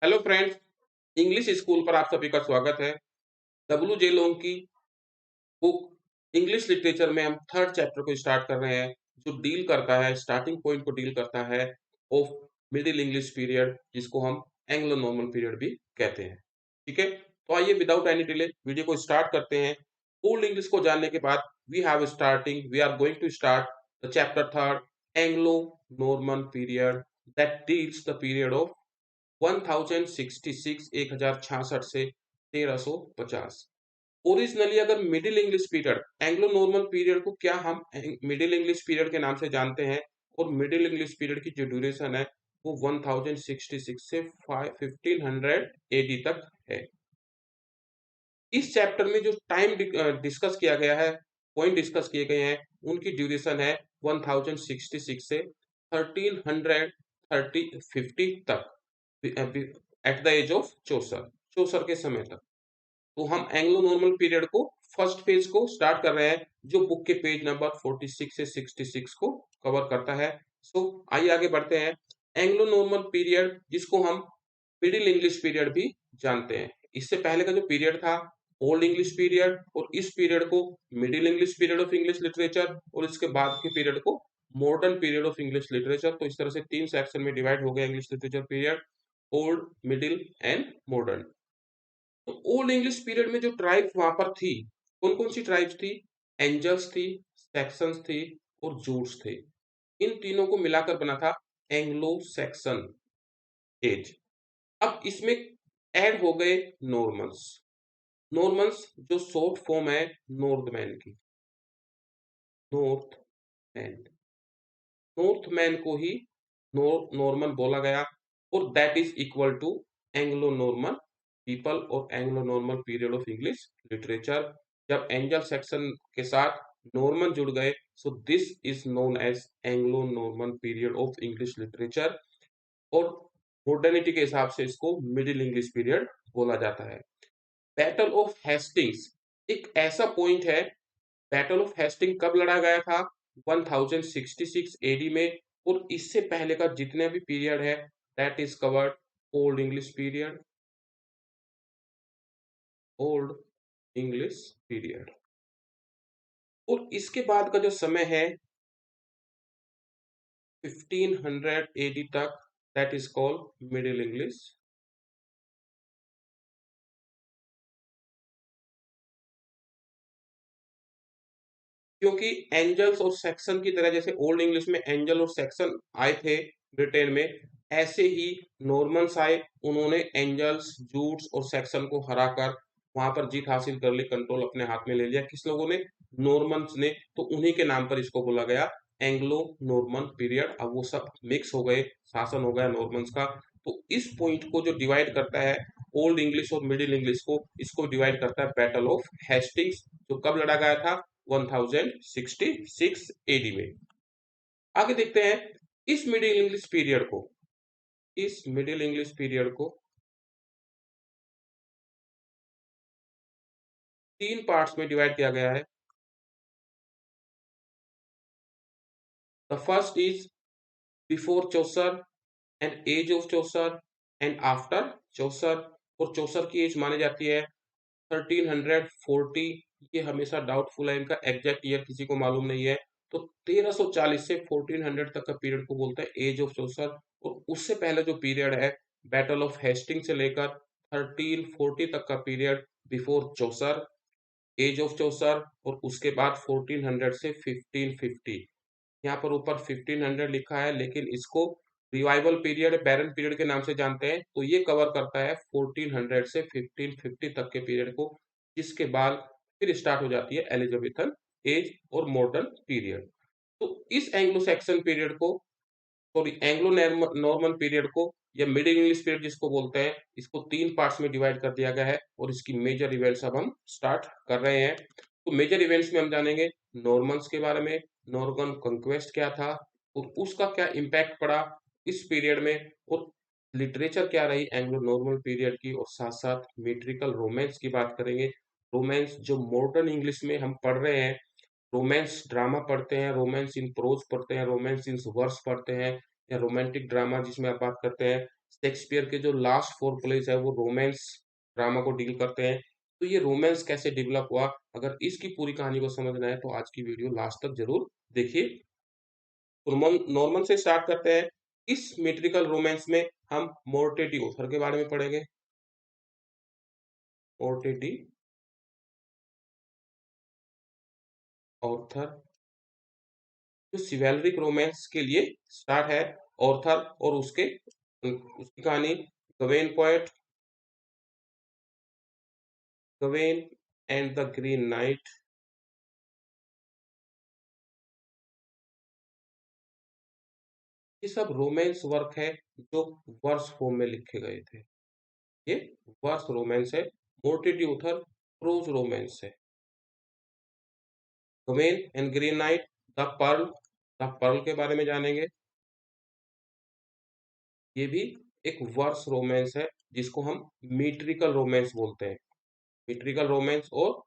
Hello friends, English school पर आप सभी का स्वागत है। डब्ल्यू जे लोंग की बुक इंग्लिश लिटरेचर में हम थर्ड चैप्टर को स्टार्ट कर रहे हैं, जो डील करता है स्टार्टिंग पॉइंट को डील करता है ऑफ मिडिल इंग्लिश पीरियड, जिसको हम एंग्लो नॉर्मन पीरियड भी कहते हैं। ठीक है, तो आइए विदाउट एनी डिले वीडियो को स्टार्ट करते हैं। ओल्ड इंग्लिश को जानने के बाद we are going to start the chapter third, Anglo Norman period, that deals the period of 1066 1066 से 1350। ओरिजिनली अगर middle English period Anglo Norman period को क्या हम मिडिल इंग्लिश पीरियड के नाम से जानते हैं, और मिडिल इंग्लिश पीरियड की जो ड्यूरेशन है वो 1066 से 1500 एडी तक है। इस चैप्टर में जो टाइम डिस्कस किया गया है, पॉइंट डिस्कस किए गए हैं, उनकी ड्यूरेशन है 1066 से 1350 तक, at the age of Chaucer Chaucer के समय तक। तो हम एंग्लो नॉर्मल पीरियड को फर्स्ट फेज को स्टार्ट कर रहे हैं, जो बुक के पेज नंबर 46 से 66 को कवर करता है। सो आइए आगे बढ़ते हैं। एंग्लो नॉर्मन पीरियड, जिसको हम मिडिल इंग्लिश पीरियड भी जानते हैं, इससे पहले का जो पीरियड था ओल्ड इंग्लिश पीरियड, और इस पीरियड को middle English period of English literature, और इसके बाद के पीरियड को modern period of English literature. तो इस तरह से तीन सेक्शन में डिवाइड हो गया English literature period, old, middle and modern. तो ओल्ड इंग्लिश पीरियड में जो ट्राइब्स वहां पर थी, कौन कौन सी ट्राइब्स थी? एंजल्स थी, सैक्सन्स थी और जूट्स थे। इन तीनों को मिलाकर बना था एंग्लो सैक्सन एज। अब इसमें ऐड हो गए नॉर्मन्स। नॉर्मन्स जो शॉर्ट फॉर्म है नॉर्थमैन की, नॉर्थमैन, नॉर्थमैन को ही नॉर्मन बोला गया, और that is equal to Anglo Norman people और Anglo Norman period of English literature. जब एंजल सेक्शन के साथ नॉर्मन जुड़ गए, so this is known as Anglo Norman period of English literature, और मॉडर्निटी के हिसाब से इसको मिडिल इंग्लिश पीरियड बोला जाता है। बैटल ऑफ हेस्टिंग्स एक ऐसा पॉइंट है। बैटल ऑफ हेस्टिंग कब लड़ा गया था? 1066 एडी में, और इससे पहले का जितने भी पीरियड है that is covered old English period, old English period. और इसके बाद का जो समय है 1500 एडी तक, that is called middle English. क्योंकि एंजल्स और सेक्शन की तरह, जैसे ओल्ड इंग्लिश में एंजल और सेक्शन आए थे ब्रिटेन में, ऐसे ही नॉर्मन्स आए, उन्होंने एंजल्स, जूट्स और सेक्शन को हराकर वहां पर जीत हासिल कर ली, कंट्रोल अपने हाथ में ले लिया। किस लोगों ने? नॉर्मन्स ने। तो उन्हीं के नाम पर इसको बोला गया एंग्लो नॉर्मन पीरियड। अब वो सब मिक्स हो गए, शासन हो गया नॉर्मन्स का। तो इस पॉइंट को जो डिवाइड करता है ओल्ड इंग्लिश और मिडिल इंग्लिश को, इसको डिवाइड करता है बैटल ऑफ हेस्टिंग्स, जो कब लड़ा गया था? 1066 एडी में। आगे देखते हैं इस मिडिल इंग्लिश पीरियड को, इस मिडिल इंग्लिश पीरियड को तीन पार्ट्स में डिवाइड किया गया है। The first is before Chaucer and age of Chaucer and after Chaucer. और चौसर की एज मानी जाती है 1340। ये हमेशा डाउटफुल है, इनका एग्जैक्ट ईयर किसी को मालूम नहीं है। तो 1340 से 1400 तक का पीरियड को बोलते हैं एज ऑफ चौसर। और उससे पहले जो पीरियड है बैटल ऑफ हेस्टिंग से लेकर 1340 तक का period before Chaucer, age of Chaucer, और उसके बाद 1400 से 1550। यहाँ पर ऊपर 1500 लिखा है, लेकिन इसको रिवाइवल पीरियड, बैरन पीरियड के नाम से जानते हैं। तो ये कवर करता है 1400 से 1550 तक के पीरियड को, जिसके बाद फिर स्टार्ट हो जाती है एलिजाबेथन एज और मॉडर्न पीरियड। तो इस एंग्लो सैक्सन पीरियड को, सॉरी एंग्लो नॉर्मन पीरियड को, या मिडिल इंग्लिश पीरियड जिसको बोलते हैं, इसको तीन पार्ट्स में डिवाइड कर दिया गया है, और इसकी मेजर इवेंट्स अब हम स्टार्ट कर रहे हैं। तो मेजर इवेंट्स में हम जानेंगे नॉर्मन्स के बारे में, नॉर्मन कंक्वेस्ट क्या था और उसका क्या इम्पैक्ट पड़ा इस पीरियड में, और लिटरेचर क्या रही एंग्लो नॉर्मन पीरियड की, और साथ साथ मेट्रिकल रोमांस की बात करेंगे। रोमांस जो मॉडर्न इंग्लिश में हम पढ़ रहे हैं, रोमांस ड्रामा पढ़ते हैं, रोमांस इन प्रोज पढ़ते हैं, रोमांस इन वर्स पढ़ते हैं, या रोमांटिक ड्रामा जिसमें आप बात करते हैं, शेक्सपियर के जो लास्ट 4 प्लेस है वो रोमांस ड्रामा को डील करते हैं। तो ये रोमांस कैसे डेवलप हुआ, अगर इसकी पूरी कहानी को समझना है तो आज की वीडियो लास्ट तक जरूर देखिए। नॉर्मन नॉर्मन से स्टार्ट करते हैं। इस मेट्रिकल रोमांस में हम मोर्टेटी ऑथर के बारे में पढ़ेंगे। मोर्टेटी ऑथर जो सिवेलरिक रोमांस के लिए स्टार्ट है, ऑर्थर और उसकी कहानी Gawain poet, Gawain and the Green Knight. ये सब रोमांस वर्क है जो वर्स फॉर्म में लिखे गए थे। ये वर्स रोमांस है। मोर्टेटी ऑथर प्रोज रोमांस है। Gawain and Green Knight, the Pearl के बारे में जानेंगे। ये भी एक वर्स रोमांस है जिसको हम मीट्रिकल रोमांस बोलते हैं। मीट्रिकल रोमांस और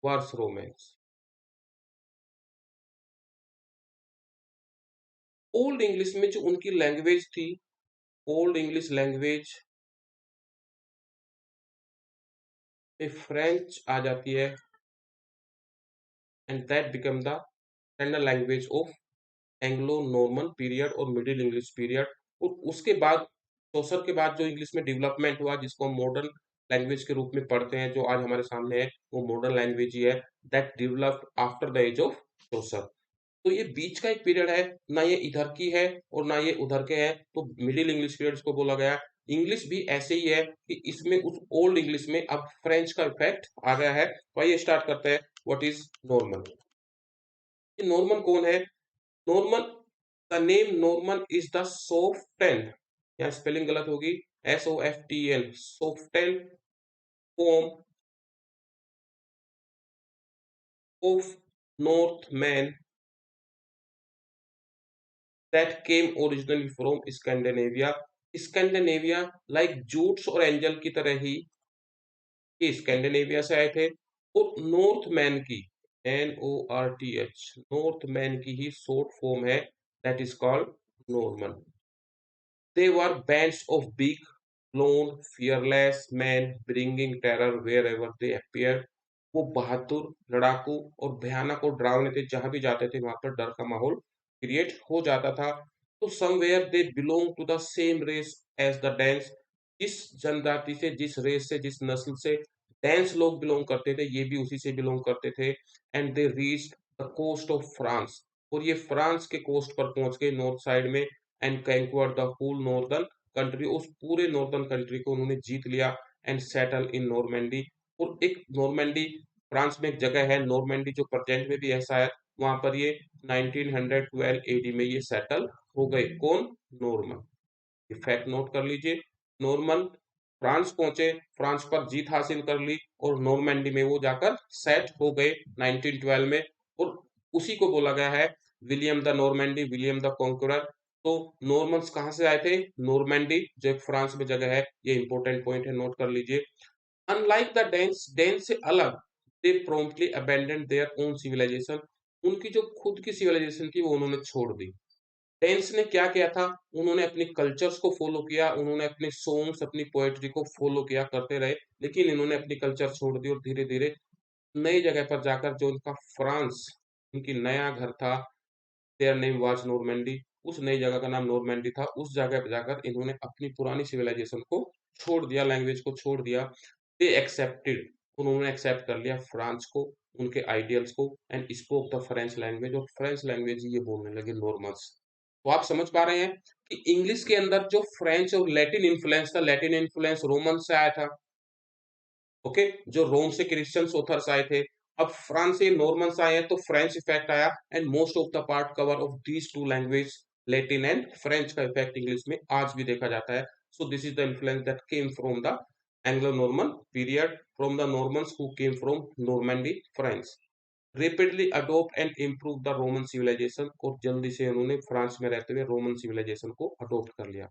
वर्स रोमांस। ओल्ड इंग्लिश में जो उनकी लैंग्वेज थी, ओल्ड इंग्लिश लैंग्वेज में फ्रेंच आ जाती है, and that become the standard language of Anglo Norman period और मिडिल इंग्लिश पीरियड। और उसके बाद चौसर के बाद जो इंग्लिश में डेवलपमेंट हुआ जिसको हम मॉडर्न लैंग्वेज के रूप में पढ़ते हैं, जो आज हमारे सामने है, वो मॉडर्न लैंग्वेज ही है। That developed after the age of Chaucer. तो ये बीच का एक पीरियड है, ना ये इधर की है और ना ये उधर के है, तो मिडिल इंग्लिश पीरियड इसको बोला गया। इंग्लिश भी ऐसे ही है कि इसमें उस ओल्ड इंग्लिश में अब फ्रेंच का इफेक्ट आ गया है। तो आइए स्टार्ट करते हैं। What is Norman? ये नॉर्मन कौन है? Norman, the name Norman is the soften, यहाँ स्पेलिंग गलत होगी, SOFTN, soften form of Northman that came originally from Scandinavia. Scandinavia, like Jutes और एंजल की तरह ही ये स्कैंडिनेविया से आए थे। और नॉर्थ मैन की, NORTH, नॉर्थ मैन की ही शॉर्ट फॉर्म है, that is called Norman. They were bands of big, lone, fearless men bringing terror wherever they appeared. वो बहादुर, लड़ाकू और भयानक और डरावने थे, जहां भी जाते थे वहां पर डर का माहौल क्रिएट हो जाता था। तो somewhere they belong to the same race as the Danes. जिस जनजाति से, जिस रेस से, जिस नस्ल से डेंस लोग बिलोंग करते थे, ये भी उसी से बिलोंग करते थे। And they reached the coast of France, और ये फ्रांस के कोस्ट पर पहुंच गए, नॉर्थ साइड में। And conquered the whole northern country, उस पूरे नॉर्दर्न कंट्री को उन्होंने जीत लिया। एंड सेटल इन नॉर्मेंडी, और एक नॉर्मेंडी, फ्रांस में एक जगह है नॉर्मेंडी जो प्रेजेंट में भी ऐसा है, वहां पर ये 1912 एडी में ये सेटल हो गए। कौन? नॉर्मन। ये फैक्ट नोट कर लीजिए। नॉर्मन फ्रांस पहुंचे, फ्रांस पर जीत हासिल कर ली और नॉर्मेंडी में वो जाकर सेट हो गए 1912 में। और उसी को बोला गया है William the Normandy, William the conqueror. तो नॉर्मन्स कहां से आए थे? नॉर्मेंडी, जो एक फ्रांस में जगह है। ये इंपॉर्टेंट पॉइंट है, नोट कर लीजिए। अनलाइक द डेन्स, डेन्स से अलग, दे promptly abandoned their own civilization। उनकी जो खुद की सिविलाइजेशन थी वो उन्होंने छोड़ दी। डेंस ने क्या किया था? उन्होंने अपनी कल्चर्स को फॉलो किया, उन्होंने अपने सॉन्ग्स, अपनी पोएट्री को फॉलो किया करते रहे, लेकिन इन्होंने अपनी कल्चर छोड़ दी और धीरे धीरे नई जगह पर जाकर, जो उनका फ्रांस, उनकी नया घर था, देयर नेम वाज नॉर्मेंडी, उस नई जगह का नाम नॉर्मेंडी था। उस जगह पे जाकर इन्होंने अपनी पुरानी सिविलाइजेशन को छोड़ दिया, लैंग्वेज को छोड़ दिया। दे एक्सेप्टेड, उन्होंने एक्सेप्ट कर लिया फ्रांस को, उनके आइडियल्स को। And spoke the French language, और फ्रेंच लैंग्वेज ये बोलने लगे नॉर्मन्स। तो आप समझ पा रहे हैं कि इंग्लिश के अंदर जो फ्रेंच और लैटिन इन्फ्लुएंस था, लैटिन इन्फ्लुएंस रोमन से आया था। ओके, जो रोम से क्रिश्चियंस ऑथर्स आए थे। अब फ्रांस से नॉर्मन्स आए हैं तो फ्रेंच इफेक्ट आया। And most of the part cover of these two language, Latin and French का इफेक्ट इंग्लिश में आज भी देखा जाता है। So this is the influence that came from the Anglo Norman period, from the Normans who came from Normandy, France. Rapidly adopt and improve the Roman civilisation, और जल्दी से उन्होंने फ्रांस में रहते हुए रोमन सिविलाइजेशन को अडोप्ट कर लिया।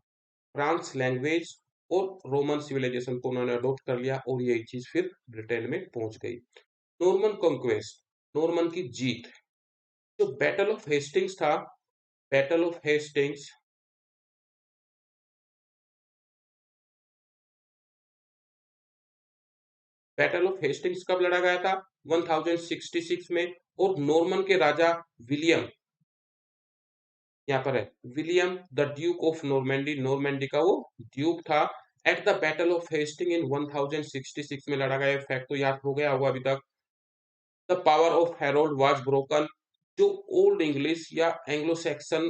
फ्रांस लैंग्वेज और रोमन सिविलाइजेशन को उन्होंने अडोप्ट कर लिया, और यही चीज फिर ब्रिटेन में पहुंच गई। नॉर्मन कॉन्क्वेस्ट, नॉर्मन की जीत। जो बैटल ऑफ हेस्टिंग्स था, battle of Hastings battle of Hastings कब लड़ा गया था? 1066 में। और नॉर्मन के राजा विलियम, यहाँ पर है William the duke of Normandy, Normandy का वो ड्यूक था, at the battle of Hasting in 1066 में लड़ा गया। फैक्ट तो याद हो गया होगा अभी तक। The power of Harold was broken, जो ओल्ड इंग्लिश या एंग्लो सैक्सन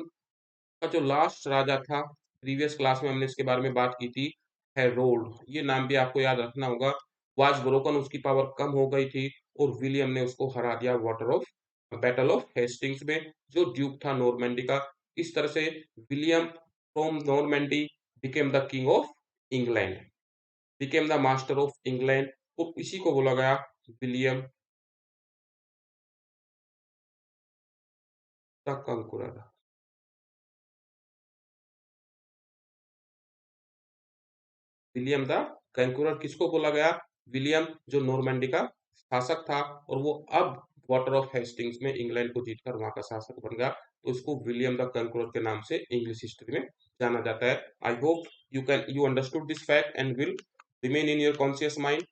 का जो लास्ट राजा था, प्रीवियस क्लास में हमने इसके बारे में बात की थी, हेरोल्ड, ये नाम भी आपको याद रखना होगा। वाज ब्रोकन, उसकी पावर कम हो गई थी और विलियम ने उसको हरा दिया water of battle of Hastings में, जो ड्यूक था नॉर्मैंडी का। इस तरह से William from Normandy became the king of England, became the master of England, और इसी को बोला गया विलियम द कंकुरर। विलियम द कंक्यूरर किसको बोला गया? विलियम जो नॉर्मैंडी का शासक था, और वो अब वाटर ऑफ हेस्टिंग्स में इंग्लैंड को जीतकर वहां का शासक बन गया, तो उसको विलियम द कंक्यूरर के नाम से इंग्लिश हिस्ट्री में जाना जाता है। I hope you understood this fact and will remain in your conscious mind.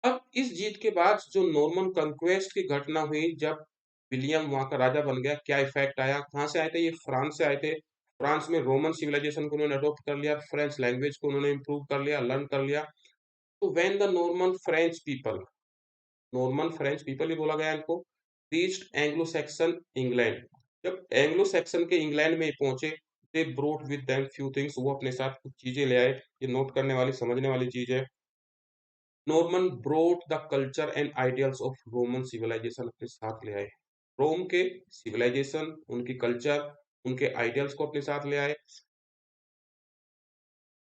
अब इस जीत के बाद जो नॉर्मन कंक्वेस्ट की घटना हुई, जब विलियम वहां का राजा बन गया, क्या इफेक्ट आया? कहाँ से आए थे? ये फ्रांस से आए थे। फ्रांस में रोमन सिविलाइजेशन को उन्होंने अडॉप्ट कर लिया, फ्रेंच लैंग्वेज को उन्होंने इंप्रूव कर लिया, लर्न कर लिया। तो when the Norman French people ही बोला गया इनको, रीच्ड एंग्लो सैक्सन इंग्लैंड, जब एंग्लो सैक्सन के इंग्लैंड में पहुंचे, they brought with them few things, वो अपने साथ कुछ चीजें ले आए। ये नोट करने वाली, समझने वाली चीज है। Norman brought the culture and ideals of Roman civilisation अपने साथ ले आए। रोम के सिविलाइजेशन, उनकी कल्चर, उनके आइडियल्स को अपने साथ ले आए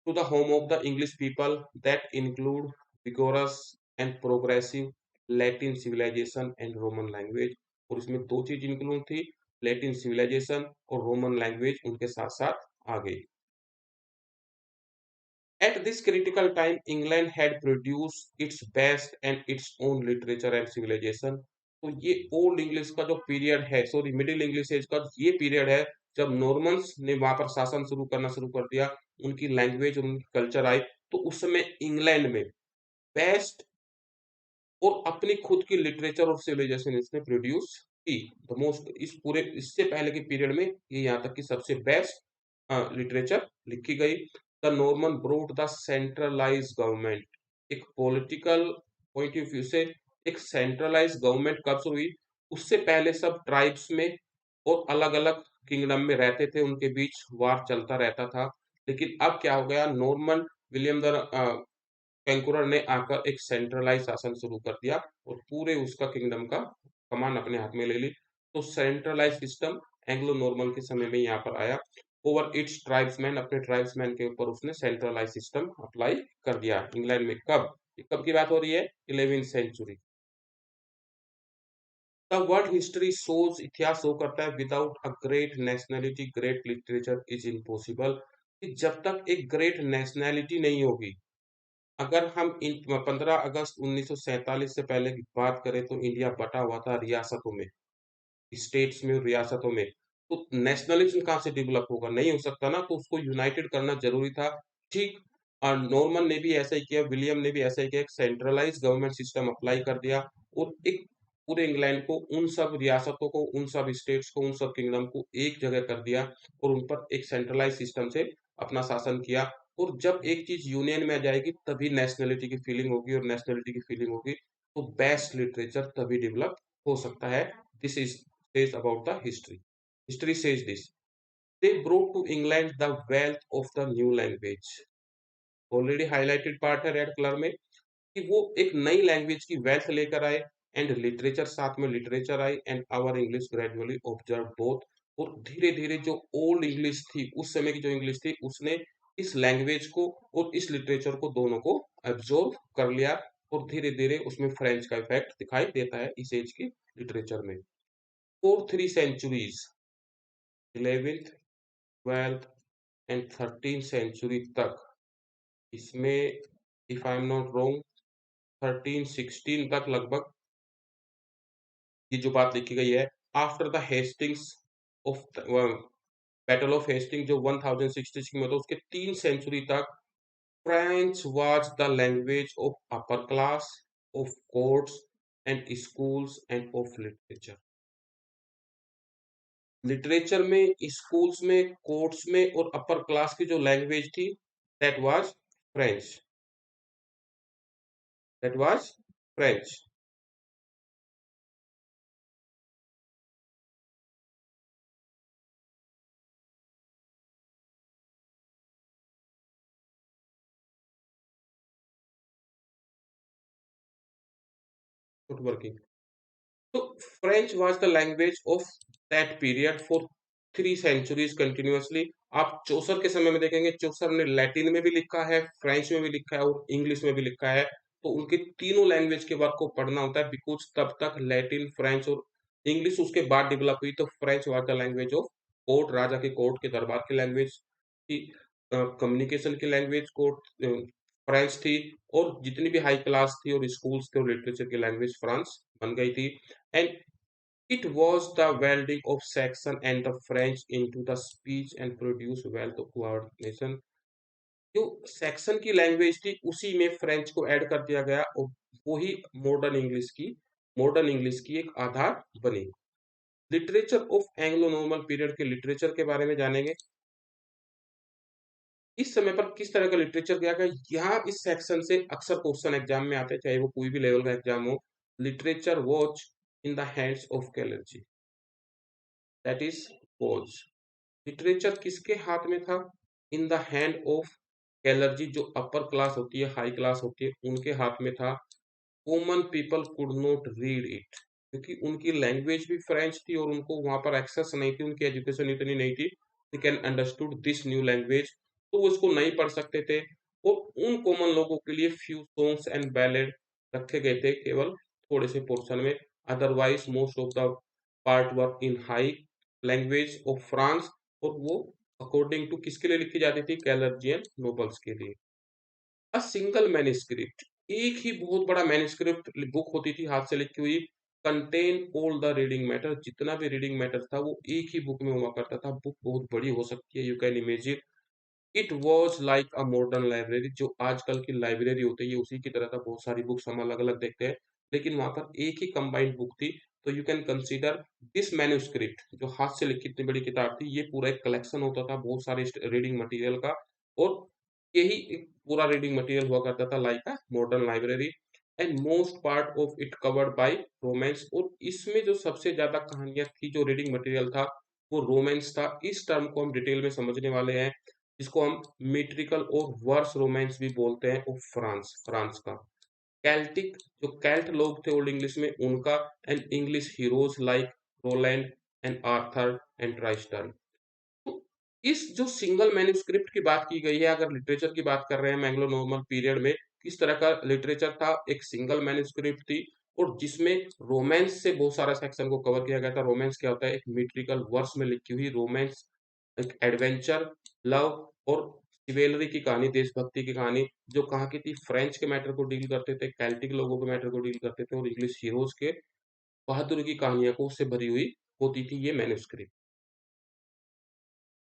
to the home of the English people, that include vigorous and progressive Latin civilization and Roman language। और इसमें दो चीज इंक्लूड थी, लैटिन सिविलाइजेशन और रोमन लैंग्वेज उनके साथ साथ आ गई। At this critical time, England had produced its best and its own literature and civilization। तो ये ओल्ड इंग्लिश का जो पीरियड है, सॉरी मिडिल इंग्लिश एज का ये पीरियड है, जब नॉर्मन्स ने वहां पर शासन शुरू कर दिया, उनकी लैंग्वेज और उनकी कल्चर आई, तो उस समय इंग्लैंड में बेस्ट और अपनी खुद की लिटरेचर और सिविलाइजेशन इसने प्रोड्यूस की। द मोस्ट, इस पूरे इससे पहले के पीरियड में ये यहाँ तक कि सबसे बेस्ट लिटरेचर लिखी गई। The Norman brought the centralise government, एक पॉलिटिकल पॉइंट ऑफ व्यू से एक सेंट्रलाइज गवर्नमेंट कब शुरू हुई? उससे पहले सब ट्राइब्स में और अलग अलग किंगडम में रहते थे, उनके बीच वार चलता रहता था। लेकिन अब क्या हो गया? नॉर्मन विलियम द कंकरर ने आकर एक सेंट्रलाइज शासन शुरू कर दिया और पूरे उसका किंगडम का कमान अपने हाथ में ले ली। तो सेंट्रलाइज सिस्टम एंग्लो नॉर्मन के समय में यहाँ पर आया। ओवर इट्स ट्राइब्समैन, अपने ट्राइब्समैन के ऊपर उसने सेंट्रलाइज सिस्टम अप्लाई कर दिया इंग्लैंड में। कब? ये कब की बात हो रही है? 11वीं century. The world history shows, इतिहास शो करता है, without a great nationality great literature is impossible, कि जब तक एक ग्रेट नेशनैलिटी नहीं होगी, अगर हम इन 15 अगस्त 1947 से पहले की बात करें, तो इंडिया बटा हुआ था रियासतों में, स्टेट्स में, रियासतों में। तो नेशनलिज्म कहाँ से डेवलप होगा? नहीं हो सकता ना, तो उसको यूनाइटेड करना जरूरी था। ठीक, नॉर्मन ने भी ऐसा ही किया, विलियम ने भी ऐसा ही किया, एक सेंट्रलाइज गवर्नमेंट सिस्टम अप्लाई कर दिया और एक पूरे इंग्लैंड को, उन सब रियासतों को, उन सब स्टेट्स को, उन सब किंगडम को एक जगह कर दिया और उन पर एक सेंट्रलाइज सिस्टम से अपना शासन किया। और जब एक चीज यूनियन में आ जाएगी, तभी नेशनलिटी की फीलिंग होगी, और नेशनलिटी की फीलिंग होगी तो बेस्ट लिटरेचर तभी डेवलप हो सकता है। This is says about the history. History says this. They brought to England the wealth of the new language. Already highlighted part है रेड कलर में, कि वो एक नई लैंग्वेज की वेल्थ लेकर आए, एंड लिटरेचर, साथ में लिटरेचर आई, and our English gradually observe both. और धीरे धीरे जो ओल्ड इंग्लिश थी, उस समय की जो इंग्लिश थी, उसने इस लैंग्वेज को और इस लिटरेचर को, दोनों को एब्जॉर्व कर लिया, और धीरे धीरे उसमें फ्रेंच का इफेक्ट दिखाई देता है इस एज की लिटरेचर में। Four three centuries, 11th, 12th and 13th century तक, इसमें if I am not wrong 1316 तक लगभग ये जो बात लिखी गई है, after the Hastings of battle of Hasting जो 1066 में था, उसके 3 सेंचुरी तक French was the language of upper class of courts and schools and of literature. Literature में, स्कूल्स में, कोर्ट्स में और अपर क्लास की जो लैंग्वेज थी, that was French. That was French. Good working. तो French was the language of that period for 3 centuries continuously. आप Chaucer के समय में देखेंगे, चौसर ने लैटिन में भी लिखा है, फ्रेंच में भी लिखा है और इंग्लिश में भी लिखा है। तो उनके तीनों लैंग्वेज के वर्क को पढ़ना होता है, बिकॉज तब तक लैटिन, फ्रेंच और इंग्लिश उसके बाद डेवलप हुई। तो French was the language of court, राजा के कोर्ट के दरबार की लैंग्वेज की, कम्युनिकेशन की लैंग्वेज कोर्ट फ्रेंच थी। और जितनी भी हाई क्लास थी और स्कूल्स थे और लिटरेचर की लैंग्वेज फ्रांस बन गई थी। And it was the welding of Saxon and the French into the speech and produced wealth coordination। जो सैक्सन की लैंग्वेज थी उसी में फ्रेंच को ऐड कर दिया गया और वही मॉडर्न इंग्लिश की एक आधार बनी। Literature of Anglo Norman period के लिटरेचर के बारे में जानेंगे। इस समय पर किस तरह का लिटरेचर किया गया, यहाँ इस सेक्शन से अक्सर क्वेश्चन एग्जाम में आते हैं, चाहे वो कोई भी लेवल का एग्जाम हो। Literature was in the hands of clergy, that is was. Literature किसके हाथ में था? In the hand of clergy, जो अपर क्लास होती है, हाई क्लास होती है, उनके हाथ में था। Common people could not read it, क्योंकि उनकी लैंग्वेज भी फ्रेंच थी और उनको वहां पर एक्सेस नहीं थी, उनकी एजुकेशन इतनी नहीं थी। They can understood this new language, तो वो इसको नहीं पढ़ सकते थे। और उन कॉमन लोगों के लिए फ्यू सॉन्ग्स एंड बैलेड रखे गए थे, केवल थोड़े से पोर्शन में। Otherwise most of the part work in high language of France, और वो अकॉर्डिंग टू किसके लिए लिखी जाती थी? कैलर्जियन नोबल्स के लिए। अ सिंगल मैन्युस्क्रिप्ट, एक ही बहुत बड़ा मैन्युस्क्रिप्ट बुक होती थी, हाथ से लिखी हुई। Contain all the reading matter, जितना भी रीडिंग मैटर था वो एक ही बुक में हुआ करता था। बुक बहुत बड़ी हो सकती है, you can imagine. It was like a modern library, जो आजकल की लाइब्रेरी होती है ये उसी की तरह था। बहुत सारी बुक्स हम अलग अलग देखते हैं, लेकिन वहां पर एक ही कंबाइंड बुक थी। तो you can consider this manuscript, जो हाथ से लिखी इतनी बड़ी किताब थी, ये पूरा एक कलेक्शन होता था बहुत सारे रीडिंग मटेरियल का। और यही एक पूरा रीडिंग मटेरियल हुआ करता था, like a modern library. And most part of it covered by romance, और इसमें जो सबसे ज्यादा कहानियां थी, जो रीडिंग मटेरियल था, वो रोमांस था। इस टर्म को हम डिटेल में समझने वाले हैं, जिसको हम मीट्रिकल और वर्स रोमांस भी बोलते हैं, और फ्रांस फ्रांस का। कैल्टिक, जो कैल्ट लोग थे ओल्ड इंग्लिश में, उनका। And English heroes like Roland and Arthur and Tristan. तो इस जो सिंगल मैन्युस्क्रिप्ट की बात की गई है, अगर लिटरेचर की बात कर रहे हैं एंग्लो नॉर्मन पीरियड में, किस तरह का लिटरेचर था? एक सिंगल मैन्युस्क्रिप्ट थी, और जिसमें रोमांस से बहुत सारा सेक्शन को कवर किया गया था। रोमांस क्या होता है? एक मीट्रिकल वर्स में लिखी हुई रोमांस, एक एडवेंचर, लव और चिवेलरी की कहानी, देशभक्ति की कहानी, जो कहाँ की थी? फ्रेंच के मैटर को डील करते थे, कैल्टिक लोगों के मैटर को डील करते थे, और इंग्लिश हीरोज के बहादुरी की कहानियों को उससे भरी हुई होती थी ये मैन्युस्क्रिप्ट।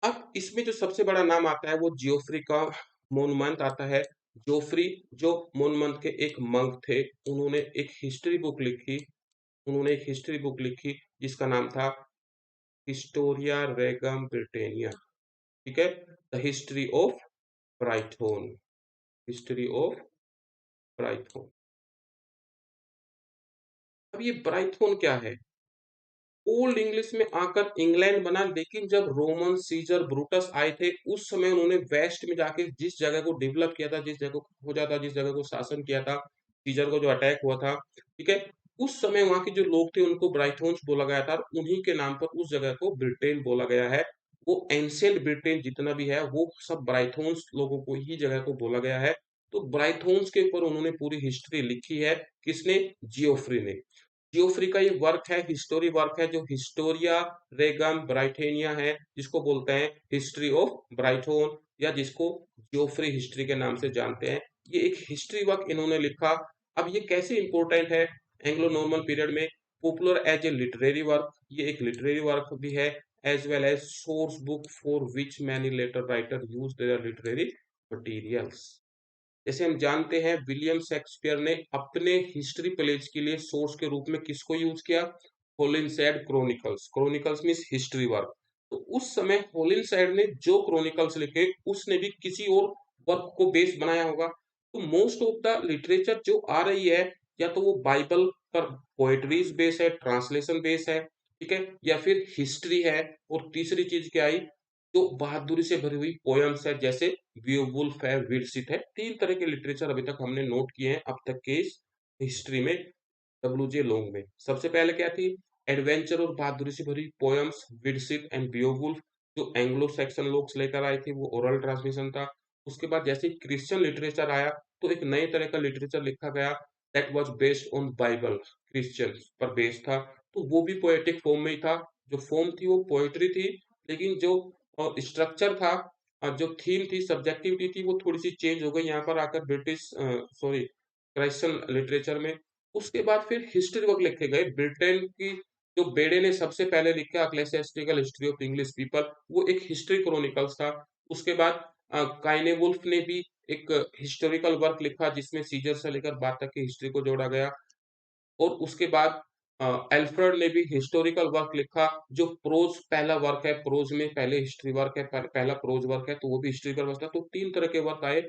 अब इसमें जो सबसे बड़ा नाम आता है वो जियोफ्री का मोनुमेंट आता है। जोफ्री, जो मोनुमेंट के एक मंक थे, उन्होंने एक हिस्ट्री बुक लिखी। उन्होंने एक हिस्ट्री बुक लिखी जिसका नाम था हिस्टोरिया रेगम ब्रिटेनिया। ठीक है, the history of Brython. History of Brython. अब ये ब्राइथोन क्या है? ओल्ड इंग्लिश में आकर इंग्लैंड बना, लेकिन जब रोमन सीजर ब्रूटस आए थे, उस समय उन्होंने वेस्ट में जाके जिस जगह को डेवलप किया था, जिस जगह को खोजा था, जिस जगह को शासन किया था, सीजर को जो अटैक हुआ था, ठीक है, उस समय वहां के जो लोग थे उनको ब्राइथोन्स बोला गया था, और उन्हीं के नाम पर उस जगह को ब्रिटेन बोला गया है। वो एंशियंट ब्रिटेन जितना भी है वो सब ब्राइथोन्स लोगों को ही जगह को बोला गया है। तो ब्राइथोन्स के ऊपर उन्होंने पूरी हिस्ट्री लिखी है। किसने? जियोफ्री ने। जियोफ्री का ये वर्क है, हिस्टोरी वर्क है, जो हिस्टोरिया रेगम ब्राइटेनिया है, जिसको बोलते हैं हिस्ट्री ऑफ ब्राइटोन, या जिसको जियोफ्री हिस्ट्री के नाम से जानते हैं। ये एक हिस्ट्री वर्क इन्होंने लिखा। अब ये कैसे इंपॉर्टेंट है एंग्लो नॉर्मन पीरियड में? Popular as a literary work, ये एक लिटरेरी वर्क भी है, as well as source book for which many later writer use their literary materials. जैसे हम जानते हैं विलियम शेक्सपियर ने अपने हिस्ट्री प्लेज के लिए सोर्स के रूप में किसको यूज किया? Holinshed Chronicles. Chronicles means history work. तो उस समय होलिनशेड ने जो क्रॉनिकल्स लिखे उसने भी किसी और वर्क को बेस बनाया होगा। तो मोस्ट ऑफ द लिटरेचर जो आ रही है या तो वो बाइबल पर पोएट्रीज बेस है, ट्रांसलेशन बेस है, ठीक है, या फिर हिस्ट्री है। और तीसरी चीज क्या आई? जो बहादुरी से भरी हुई पोयम्स है, जैसे बियोवुल्फ है, विरसित है। तीन तरह के लिटरेचर अभी तक हमने नोट किए हैं अब तक के इस हिस्ट्री में, डब्ल्यूजे लोंग में। सबसे पहले क्या थी? एडवेंचर और बहादुरी से भरी पोयम्स, विरसित एंड बियोवुल्फ, जो एंग्लो सैक्सन लोग लेकर आए थे, वो ओरल ट्रांसमिशन था। उसके बाद जैसे क्रिश्चियन लिटरेचर आया तो एक नए तरह का लिटरेचर लिखा गया, that was based on Bible, Christian पर बेस्ड था। तो वो भी पोएटिक फॉर्म में ही था। जो फॉर्म थी वो पोएट्री थी, लेकिन जो स्ट्रक्चर था, जो थीम थी, सब्जेक्टिविटी थी, वो थोड़ी सी चेंज हो गई यहाँ पर आकर ब्रिटिश सॉरी क्रिश्चियन लिटरेचर में। उसके बाद फिर हिस्ट्री वर्क लिखे गए। ब्रिटेन की जो बेडे ने सबसे पहले लिखा अक्लेसियास्टिकल हिस्ट्री ऑफ इंग्लिश पीपल, वो एक हिस्ट्री क्रॉनिकल्स था। उसके बाद काइने वुल्फ ने भी एक हिस्टोरिकल वर्क लिखा जिसमें सीजर से लेकर बाद तक की हिस्ट्री को जोड़ा गया। और उसके बाद एल्फ्रेड ने भी हिस्टोरिकल वर्क लिखा, जो प्रोज पहला वर्क है। प्रोज में पहले हिस्ट्री वर्क है, पहला प्रोज वर्क है, तो वो भी हिस्ट्री पर बसता। तो तीन तरह के वर्क आए,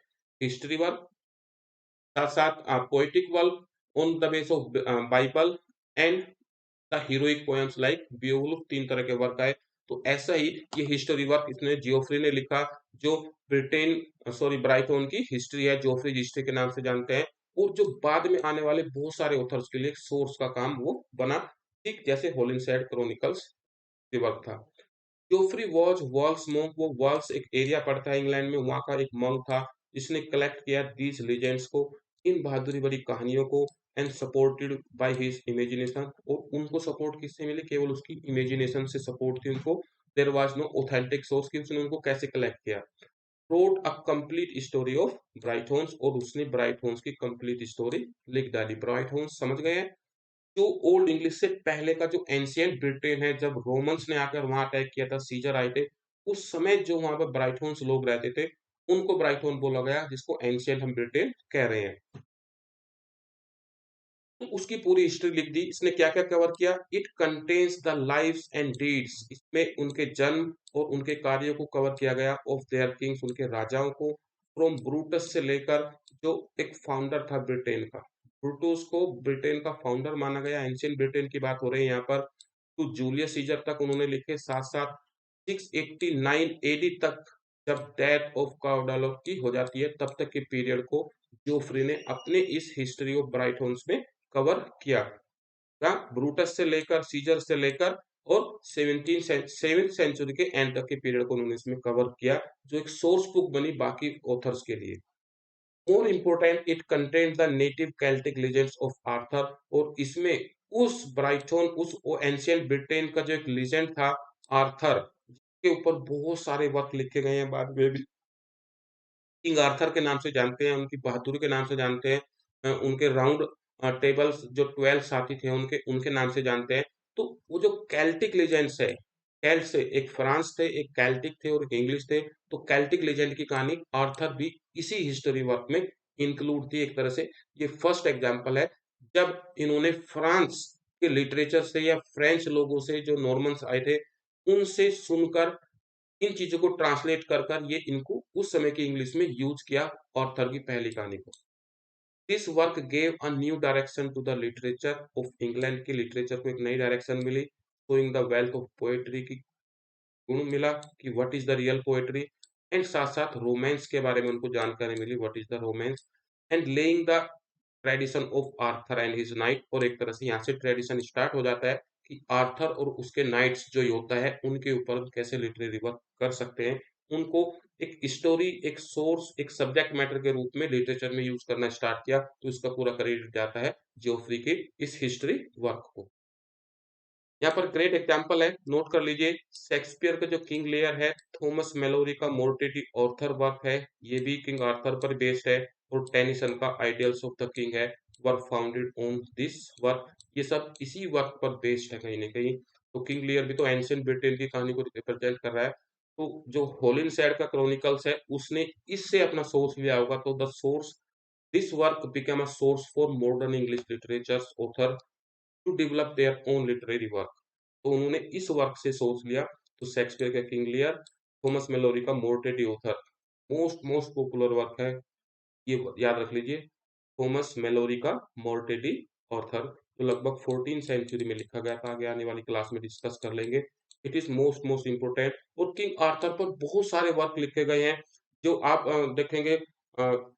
हिस्ट्री वर्क, साथ साथ poetic work on the base of Bible, and the heroic poems like Beowulf. तीन तरह के वर्क आए। तो ऐसा ही ये हिस्टोरी वर्क इसने जियोफ्री ने लिखा, जो ब्रिटेन सॉरी ब्राइटन की हिस्ट्री है, जोफ्री हिस्ट्री के नाम से जानते हैं। और जो बाद में आने वाले बहुत सारे ऑथर्स के लिए सोर्स का काम वो बना, ठीक जैसे होलिनशेड क्रॉनिकल्स वर्क था। Geoffrey was walls monk. वो वॉल्स एक एरिया पड़ता है इंग्लैंड में, वहां का एक monk था जिसने कलेक्ट किया दीज लीजेंड्स को, इन बहादुरी भरी कहानियों को, and supported by his imagination. और उनको सपोर्ट किससे मिली? केवल उसकी इमेजिनेशन से सपोर्ट थी उनको। There was no authentic source कि उसने उनको कैसे कलेक्ट किया। wrote a complete story of bright होन्स, और उसने ब्राइट होन्स की कंप्लीट स्टोरी लिख डाली। ब्राइट होन्स समझ गए हैं? जो ओल्ड इंग्लिश से पहले का जो एंशियंट ब्रिटेन है, जब रोमन्स ने आकर वहां अटैक किया था, सीजर आए थे, उस समय जो वहां पर ब्राइटहोन्स लोग रहते थे, उनको ब्राइटहोन बोला गया, जिसको एंशियंट हम ब्रिटेन कह रहे हैं। तो उसकी पूरी हिस्ट्री लिख दी इसने। क्या क्या कवर किया? It contains the lives and deeds. इसमें उनके जन्म और उनके कार्यों को कवर किया गया, ऑफ देयर किंग्स, उनके राजाओं को, फ्रॉम ब्रूटस से लेकर, जो एक फाउंडर था ब्रिटेन का। ब्रूटस को ब्रिटेन का फाउंडर माना गया, एंशियंट ब्रिटेन की बात हो रही है यहाँ पर। तो जूलियस सीजर तक उन्होंने लिखे। साथ साथ 689 एडी तक, जब डेथ ऑफ काउडालोक की हो जाती है, तब तक के पीरियड को जोफ्री ने अपने इस हिस्ट्री ऑफ ब्राइट होन्स में कवर किया। क्या? ब्रूटस से लेकर, सीजर से लेकर, और 7th सेंचुरी के एंड तक के पीरियड को उन्होंने इसमें कवर किया, जो एक सोर्स बुक बनी बाकी ऑथर्स के लिए। More important, it contained the native Celtic legends of Arthur. और इसमें उस ब्राइटन, उस एंशियंट ब्रिटेन का जो एक लीजेंड था आर्थर, के ऊपर बहुत सारे वर्क लिखे गए हैं बाद में भी। किंग आर्थर के नाम से जानते हैं, उनकी बहादुरी के नाम से जानते हैं, उनके राउंड टेबल्स जो 12 साथी थे उनके उनके नाम से जानते हैं। तो वो जो केल्टिक लेजेंड्स है, केल्ट से एक फ्रांस थे, एक केल्टिक थे और एक इंग्लिश थे। तो केल्टिक लेजेंड की कहानी आर्थर भी इसी हिस्टोरी वर्क में इंक्लूड थी एक तरह से। ये फर्स्ट एग्जांपल है जब इन्होंने फ्रांस के लिटरेचर से या फ्रेंच लोगों से, जो नॉर्मन्स आए थे, उनसे सुनकर इन चीजों को ट्रांसलेट कर कर ये इनको उस समय की इंग्लिश में यूज किया ऑर्थर की पहली कहानी को। This work gave a new direction to the literature of England. की लिटरेचर को एक नई डायरेक्शन मिली, showing the wealth of poetry की गुण मिला कि what is the real poetry. And साथ साथ रोमांस के बारे में उनको जानकारी मिली, what is the romance. And laying the tradition of Arthur and his knight. और एक तरह से यहाँ से ट्रेडिशन स्टार्ट हो जाता है कि आर्थर और उसके नाइट्स जो योद्धा है उनके ऊपर कैसे लिटरेरी वर्क कर सकते हैं। उनको एक स्टोरी, एक सोर्स, एक सब्जेक्ट मैटर के रूप में लिटरेचर में यूज करना स्टार्ट किया। तो इसका पूरा क्रेडिट जाता है जोफ्री के इस हिस्ट्री वर्क को। यहाँ पर ग्रेट एग्जांपल है, नोट कर लीजिए। शेक्सपियर का जो किंग लेयर है, थॉमस मेलोरी का मोर्टेटी ऑर्थर वर्क है, ये भी किंग आर्थर पर बेस्ड है। और टेनिसन का आइडियल्स ऑफ द किंग है, work founded on this work. ये सब इसी वर्क पर बेस्ड है कहीं ना कहीं। तो किंग लियर भी तो एंशियंट ब्रिटेन की कहानी को रिप्रेजेंट कर रहा है। तो जो होलिनशेड का क्रॉनिकल्स है, उसने इससे अपना सोर्स लिया होगा। तो the source this work become a source for modern English literatures author to develop their own literary work. तो उन्होंने इस वर्क से सोच लिया। तो शेक्सपियर का किंग लियर, थॉमस मेलोरी का Morte de Arthur, most most popular work है, ये याद रख लीजिए, थॉमस मेलोरी का मोर्टेडी ऑथर, जो लगभग 14 सेंचुरी में लिखा गया था। आगे आने वाली क्लास में डिस्कस कर लेंगे। It is most most important. और किंग आर्थर पर बहुत सारे वर्क लिखे गए हैं, जो आप देखेंगे।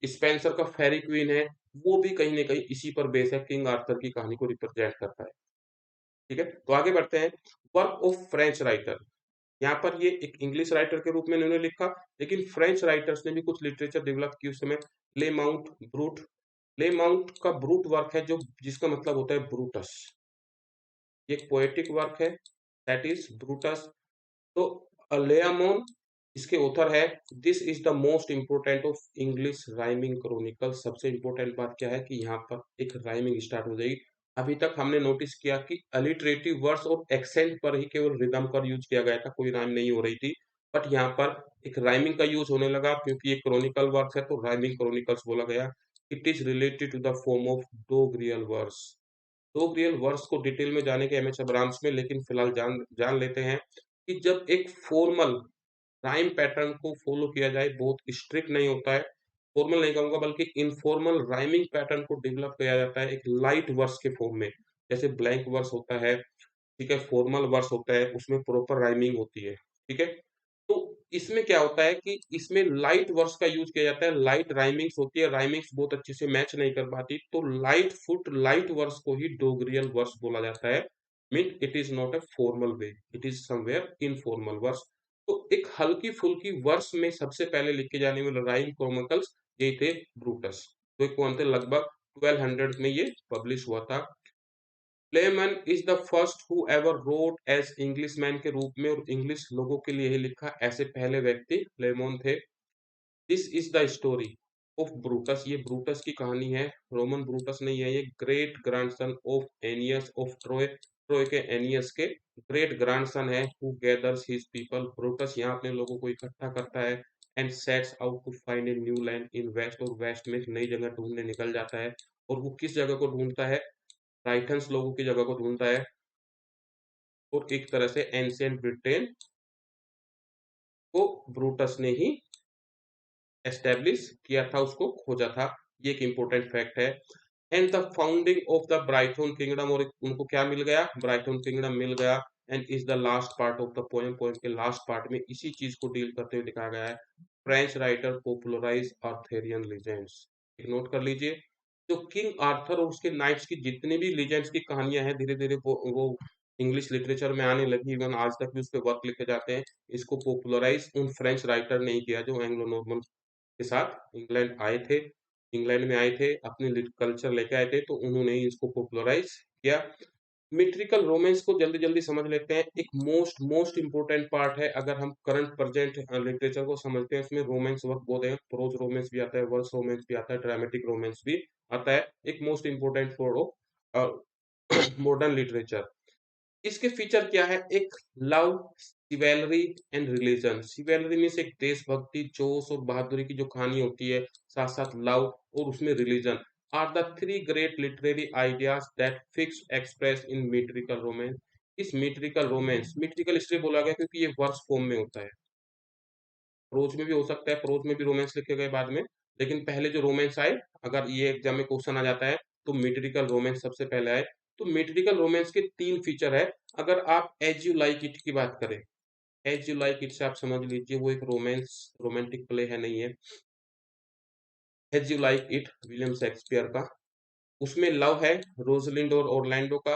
स्पेंसर का फेरी क्वीन है, वो भी कहीं ना कहीं इसी पर बेस है, किंग आर्थर की कहानी को रिप्रेजेंट करता है। ठीक है, तो आगे बढ़ते हैं। वर्क ऑफ फ्रेंच राइटर, यहाँ पर ये एक इंग्लिश राइटर के रूप में इन्होंने लिखा, लेकिन फ्रेंच राइटर्स ने भी कुछ लिटरेचर डेवलप की उस समय। ले माउंट ब्रूट, ले माउंट का ब्रूट वर्क है, जो जिसका मतलब होता है ब्रूटस। ये एक पोएटिक वर्क है, दैट इज ब्रूटस। तो लेआमोन इसके ऑथर है। This is the most important of English rhyming Chronicle. सबसे इंपोर्टेंट बात क्या है कि यहाँ पर एक राइमिंग स्टार्ट हो जाएगी। अभी तक हमने नोटिस किया कि अलिटरेटिव वर्ड्स और एक्सेंट पर ही केवल रिदम का यूज किया गया था, कोई राइम नहीं हो रही थी। बट यहाँ पर एक राइमिंग का यूज होने लगा, क्योंकि ये क्रॉनिकल वर्क है तो राइमिंग क्रॉनिकल्स बोला गया। It is related to the form of doggerel verse. Doggerel verse को डिटेल में जाने के एमएच अब्राम्स में, लेकिन फिलहाल जान जान लेते हैं कि जब एक फॉर्मल राइम पैटर्न को फॉलो किया जाए, बहुत स्ट्रिक्ट नहीं होता है, फॉर्मल नहीं कहूंगा बल्कि इनफॉर्मल राइमिंग पैटर्न को डेवलप किया जाता है एक लाइट वर्स के फॉर्म में। जैसे ब्लैंक वर्स होता है, ठीक है, फॉर्मल वर्स होता है, उसमें प्रॉपर राइमिंग होती है। ठीक है, तो इसमें क्या होता है कि इसमें लाइट वर्स का यूज किया जाता है, लाइट राइमिंग्स होती है, राइमिंग्स बहुत अच्छे से मैच नहीं कर पाती, तो लाइट फुट लाइट वर्स को ही डोगरियल वर्स बोला जाता है। Mean it is not a formal way, it is somewhere informal verse. तो एक हल्की फुल्की वर्स में सबसे पहले लिखे जाने वाले राइम क्रॉनिकल्स ये थे ब्रूटस। तो एक कौन थे, लगभग 1200 में ये पब्लिश हुआ था। Layamon is the first who ever wrote as Englishman के रूप में, और इंग्लिश लोगों के लिए ही लिखा, ऐसे पहले व्यक्ति लेमन थे। This is the story of Brutus, ये ब्रूटस की कहानी है। रोमन ब्रूटस नहीं है, ये great grandson of Aeneas of Troy, Troy के एनियस के ग्रेट ग्रैंडसन है। Who gathers his people, Brutus यहाँ अपने लोगों को इकट्ठा करता है। And sets out to find a new land in west, और वेस्ट में एक नई जगह ढूंढने निकल जाता है। और वो किस जगह को ढूंढता है, टाइटन्स लोगों की जगह को ढूंढता है। और एक तरह से एंशिएंट ब्रिटेन को ब्रूटस ने ही एस्टेब्लिश किया था, उसको खोजा था। ये एक इंपॉर्टेंट फैक्ट है। And the founding of the Briton kingdom, और उनको क्या मिल गया, ब्राइटन किंगडम मिल गया। And is the last part of the poem, poem के लास्ट पार्ट में इसी चीज को डील करते हुए दिखाया गया है। French writer popularise Arthurian legends, एक नोट कर लीजिए। जो किंग आर्थर और उसके नाइट्स की जितनी भी लीजेंड्स की कहानियां हैं, धीरे धीरे वो इंग्लिश लिटरेचर में आने लगी। इवन आज तक भी उस पर वर्क लिखे जाते हैं। इसको पॉपुलराइज उन फ्रेंच राइटर ने ही किया जो एंग्लो नॉर्मन के साथ इंग्लैंड आए थे, इंग्लैंड में आए थे, अपनी कल्चर लेके आए थे, तो उन्होंने ही इसको पॉपुलराइज किया। मीट्रिकल रोमांस को जल्दी जल्दी समझ लेते हैं। एक मोस्ट मोस्ट इंपोर्टेंट पार्ट है, अगर हम करंट प्रेजेंट लिटरेचर को समझते हैं, इसमें रोमांस वर्क बहुत है, प्रोज रोमांस भी आता है, वर्स रोमांस भी आता है, ड्रामेटिक रोमांस भी आता है। एक most important for modern literature. इसके फीचर क्या है, एक लव, सिवेलरी एंड रिलीजन। सिवेलरी मीन्स एक देशभक्ति, जोश और बहादुरी की जो कहानी होती है, साथ साथ लव, और उसमें religion are the three great literary ideas that fix express in metrical romance. इस मीट्रिकल रोमांस, मीट्रिकल इसलिए बोला गया क्योंकि ये वर्स फॉर्म में होता है। प्रोज में भी हो सकता है, प्रोज में भी रोमांस लिखे गए बाद में, लेकिन पहले जो रोमांस आए, अगर ये एग्जाम में क्वेश्चन आ जाता है तो मीट्रिकल रोमांस सबसे पहले आए। तो मीट्रिकल रोमांस के तीन फीचर है। अगर आप एज यू लाइक इट की बात करें, एज यू लाइक इट से आप समझ लीजिए वो एक रोमांस रोमांटिक प्ले है, नहीं है। As you like it William Shakespeare का, उसमें लव है, रोजलिंड और ऑरलैंडो का,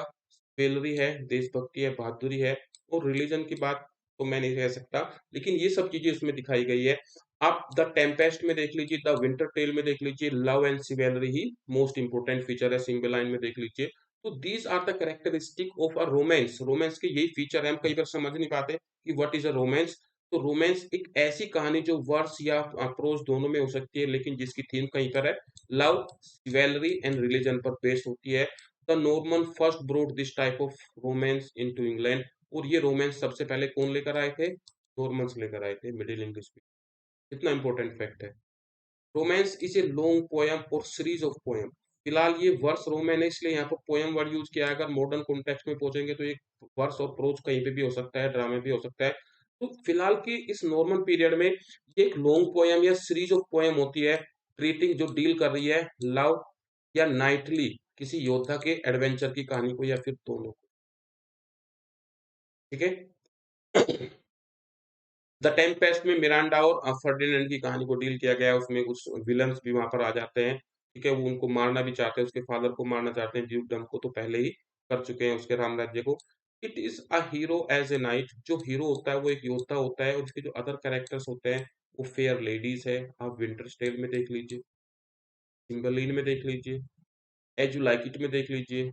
वेलरी है, देशभक्ति है, बहादुरी है, और रिलीजन की बात तो मैं नहीं कह सकता, लेकिन ये सब चीजें उसमें दिखाई गई है। आप द टेम्पेस्ट में देख लीजिए, द विंटर टेल में देख लीजिए, लव एंड सिवेलरी ही मोस्ट इंपोर्टेंट फीचर है। सिंबेलाइन में देख लीजिए। तो these are the characteristic of a romance. Romance के यही फीचर है, हम कई बार समझ नहीं पाते कि व्हाट इज अ रोमांस। तो रोमांस एक ऐसी कहानी जो वर्स या प्रोज दोनों में हो सकती है, लेकिन जिसकी थीम कहीं पर है, लव, chivalry एंड रिलीजन पर बेस्ड होती है। The Norman first brought this type of romance into England, और ये रोमांस सबसे पहले कौन लेकर आए थे, नॉर्मन्स लेकर आए थे, मिडिल इंग्लिश में। कितना इंपॉर्टेंट फैक्ट है। Romance is a long poem और सीरीज ऑफ पोयम। फिलहाल ये वर्स रोमन है, इसलिए यहाँ पर पोयम वर्ड यूज किया है। अगर मॉडर्न कॉन्टेक्स्ट में पहुंचेंगे तो ये वर्स और प्रोज कहीं पे भी हो सकता है, ड्रामे भी हो सकता है। तो फिलहाल की इस नॉर्मल पीरियड में ये एक लॉन्ग पोयम या सीरीज ऑफ पोयम होती है, ट्रीटिंग जो डील कर रही है लव या नाइटली किसी योद्धा के एडवेंचर की कहानी को, या फिर दोनों को। ठीक है। द टेम्पेस्ट में मिरांडा और फर्डिनेंड की कहानी को डील किया गया है। उसमें कुछ विलन्स भी वहां पर आ जाते हैं। ठीक है, वो उनको मारना भी चाहते हैं, उसके फादर को मारना चाहते हैं, ड्यूकडम को तो पहले ही कर चुके हैं, उसके रामराज्य को। It is a hero as a knight. जो हीरो होता है वो एक योद्धा होता है, और उसके जो अदर कैरेक्टर्स होते हैं वो फेयर लेडीज है। आप विंटर्स टेल में देख लीजिए, सिम्बरलीन में देख लीजिए, एज यू लाइक इट में देख लीजिए,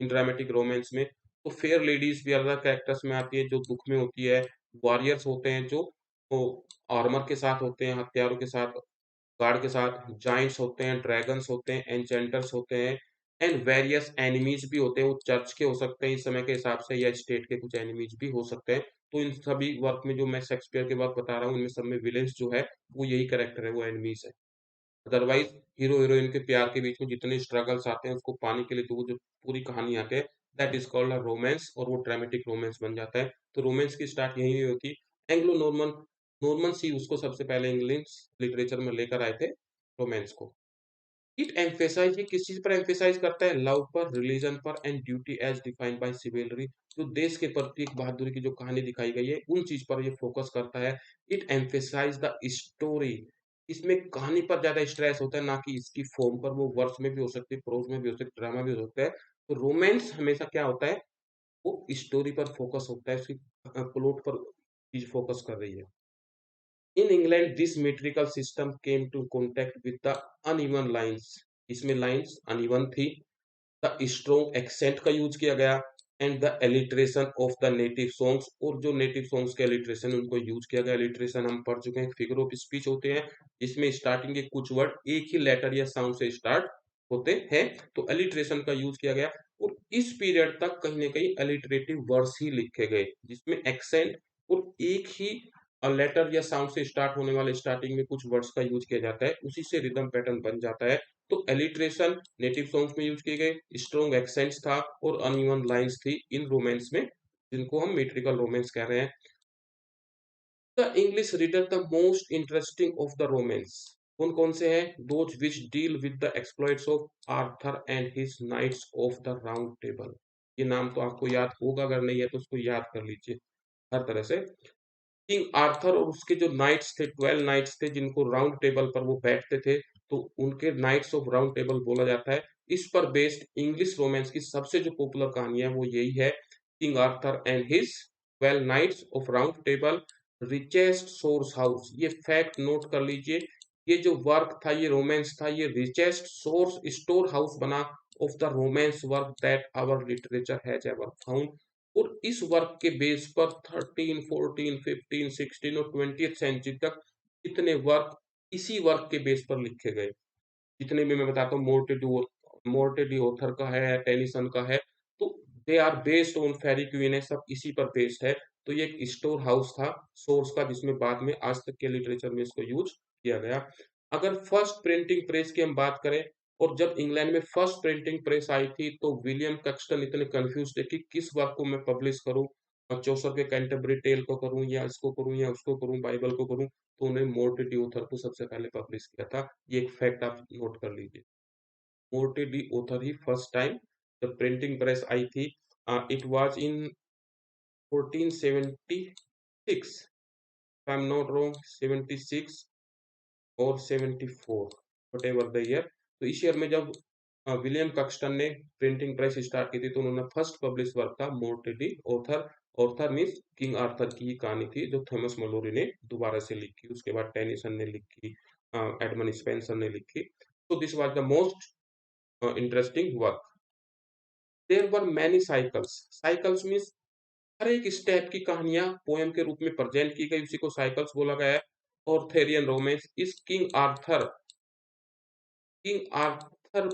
इन ड्रामेटिक रोमांस में। तो फेयर लेडीज भी अलग कैरेक्टर्स में आती है जो दुख में होती है। वॉरियर्स होते हैं जो आर्मर के साथ होते हैं, हथियारों के साथ, गार्ड के साथ। जाइंट्स होते हैं, ड्रैगन्स होते हैं, एन्चेंटर्स होते हैं, एंड वेरियस एनिमीज भी होते हैं। वो चर्च के हो सकते हैं इस समय के हिसाब से, या स्टेट के कुछ एनिमीज भी हो सकते हैं। तो इन सभी वर्क में जो मैं शेक्सपियर के वर्क बता रहा हूँ, इनमें सब में विलेंस जो है वो यही कैरेक्टर है, वो एनिमीज है। अदरवाइज हीरो हीरोइन के प्यार के बीच में जितने स्ट्रगल्स आते हैं उसको पाने के लिए, तो वो जो पूरी कहानी आती है, that is called a romance, और वो ड्रामेटिक रोमांस बन जाता है। तो रोमांस की स्टार्ट यही हुई होती। एंग्लो नॉर्मन नॉर्मन्स ही उसको सबसे पहले इंग्लिश लिटरेचर में लेकर आए थे, रोमांस को। इट एम्फेसाइज, ये किस चीज पर एम्फेसाइज करता है? लव पर, रिलीजन पर, and duty as defined by chivalry. जो देश के प्रति एक बहादुरी की जो कहानी दिखाई गई है, उन चीज पर ये फोकस करता है। It emphasise the story. इसमें कहानी पर ज्यादा स्ट्रेस होता है, ना कि इसकी फॉर्म पर। वो वर्स में भी हो सकती है, प्रोज में भी हो सकती है, ड्रामा भी हो सकता है। तो रोमांस हमेशा क्या होता है, वो स्टोरी पर फोकस होता है, उसकी प्लॉट पर चीज फोकस कर रही है। In England, this metrical system came to contact with the uneven lines. इसमें लाइंस अनइवन थी। द स्ट्रॉन्ग एक्सेंट का यूज किया गया, and the alliteration of the native songs. और जो नेटिव सॉन्ग्स के एलिट्रेशन उनको यूज किया गया। एलिट्रेशन हम पढ़ चुके हैं, फिगर ऑफ स्पीच होते हैं जिसमें स्टार्टिंग के कुछ वर्ड एक ही लेटर या साउंड से स्टार्ट होते हैं। तो एलिट्रेशन का यूज किया गया, और इस पीरियड तक कहीं ना कहीं एलिटरेटिव वर्ड्स ही लिखे गए जिसमें एक्सेंट और एक ही लेटर या साउंड से स्टार्ट होने वाले स्टार्टिंग में कुछ वर्ड्स का यूज किया जाता है, उसी से रिदम पैटर्न बन जाता है। तो एलिट्रेशन नेटिव सॉन्ग्स में यूज किए गए, स्ट्रॉन्ग एक्सेंट्स था, और अनइवन लाइंस थी इन रोमांस में, जिनको हम मेट्रिकल रोमांस कह रहे हैं। The English reader the most interesting of the romance कौन कौन से हैं? Those which deal with the exploits of Arthur and his knights of the round table. ये नाम तो आपको याद होगा, अगर नहीं है तो उसको याद कर लीजिए हर तरह से। किंग आर्थर और उसके जो नाइट्स थे, 12 नाइट्स थे जिनको राउंड टेबल पर वो बैठते थे, तो उनके नाइट्स ऑफ राउंड टेबल बोला जाता है। इस पर बेस्ड इंग्लिश रोमांस की सबसे जो पॉपुलर कहानी है वो यही है, King Arthur and his 12 knights of round table. Richest source house, ये फैक्ट नोट कर लीजिए। ये जो वर्क था, ये रोमांस था, ये रिचेस्ट सोर्स स्टोर हाउस बना of the romance work that our literature has ever found. और इस वर्क के बेस पर 13, 14, 15, 16 और 20th सेंचुरी तक इतने वर्क इसी वर्क के बेस पर लिखे गए। जितने भी मैं बताता हूँ, मोर्टे डी ऑथर का है, टेनिसन का है, तो they are based on fairy queen है, सब इसी पर बेस्ड है। तो ये एक स्टोर हाउस था सोर्स का, जिसमें बाद में आज तक के लिटरेचर में इसको यूज किया गया। अगर फर्स्ट प्रिंटिंग प्रेस की हम बात करें, और जब इंग्लैंड में फर्स्ट प्रिंटिंग प्रेस आई थी, तो विलियम कैक्सटन इतने कंफ्यूज थे कि किस वर्क को मैं पब्लिश करूं, और चौसर के कैंटरबरी टेल को करूं, या इसको करूं, या उसको करूं, बाइबल को करूं। तो उन्हें मोर्टे डी ऑथर को सबसे पहले पब्लिश किया था। ये एक फैक्ट आप नोट कर लीजिए। मोर्टे डी ऑथर ही फर्स्ट टाइम जब प्रिंटिंग प्रेस आई थी, it was in 1476, if I'm not wrong, 76 और 74, whatever the year। तो इस ईयर में जब विलियम कक्सटन ने प्रिंटिंग प्रेस स्टार्ट की थी, तो उन्होंने फर्स्ट पब्लिश वर्क था Morte de Arthur. Arthur means king Arthur की ही कहानी थी, जो थॉमस मलोरी ने दोबारा से लिखी। उसके बाद टेनिसन ने लिखी, एडमंड स्पेंसर ने लिखी। तो this was the most interesting work. There were many cycles. Cycles means हर एक स्टेप की कहानियां पोएम के रूप में प्रेजेंट की गई, उसी को साइकिल्स बोला गया है। ऑर्थेरियन रोमांस इस किंग आर्थर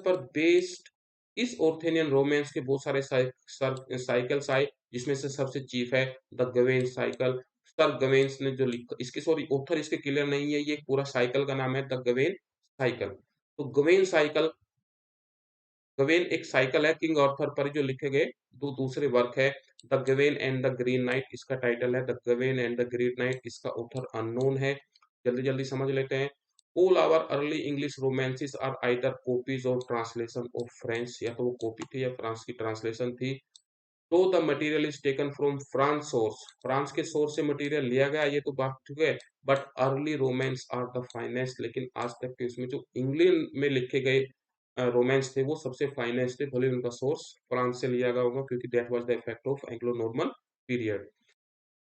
पर बेस्ड इस ऑर्थेनियन रोमांस के बहुत सारे साइकिल्स आए, जिसमें से सबसे चीफ है द गवेन साइकिल। सर गवेन्स ने जो लिखा, इसके सॉरी ऑथर इसके क्लियर नहीं है, ये एक पूरा साइकिल का नाम है द गवेन साइकिल। तो गवेन साइकिल, गवेन एक साइकिल है किंग आर्थर पर जो लिखे गए दो दूसरे वर्क है। The Gawain and the Green Knight इसका टाइटल है, the Gawain and the Green Knight इसका ऑथर अननोन है। जल्दी जल्दी समझ लेते हैं। All our early English romances are either copies और ट्रांसलेशन ऑफ फ्रेंच, या तो वो कॉपी थी या फ्रांस की ट्रांसलेशन थी। तो the material is taken from France source, France के सोर्स से मटेरियल लिया गया, ये तो बात ठीक है। But early romance are the finest, लेकिन आज तक के उसमें जो इंग्लैंड में लिखे गए रोमांस थे वो सबसे फाइनेस्ट थे, भले उनका सोर्स फ्रांस से लिया गया होगा, क्योंकि that was the effect of Anglo Norman period.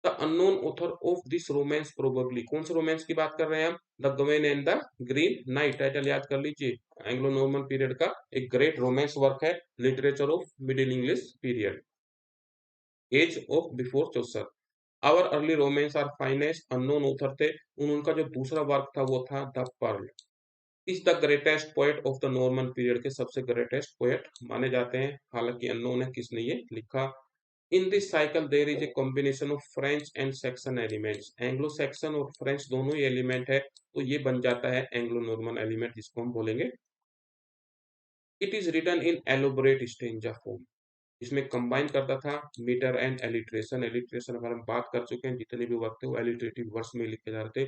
The unknown author of this romance probably, कौन से रोमांस की बात कर रहे हैं हम? The Gawain and the Green Knight, title याद कर लीजिए। एंग्लो नॉर्मन पीरियड का एक ग्रेट रोमांस वर्क है, literature of middle English period, age of before Chaucer. Our early romance are finest, unknown author थे। उनका जो दूसरा वर्क था वो था the Pearl. Is the greatest poet of the Norman period के सबसे ग्रेटेस्ट पोएट माने जाते हैं, हालांकि अननोन है किसने ये लिखा। In this cycle there is a combination of French and Saxon elements, Anglo Saxon और फ्रेंच दोनों ही एलिमेंट है, तो ये बन जाता है एंग्लो नॉर्मन एलिमेंट, जिसको हम बोलेंगे। It is written in elaborate stanza form, इसमें कंबाइन करता था मीटर एंड एलिट्रेशन। एलिट्रेशन अगर हम बात कर चुके हैं, जितने भी वर्क थे वो एलिट्रेटिव वर्ड्स में लिखे जा रहे थे।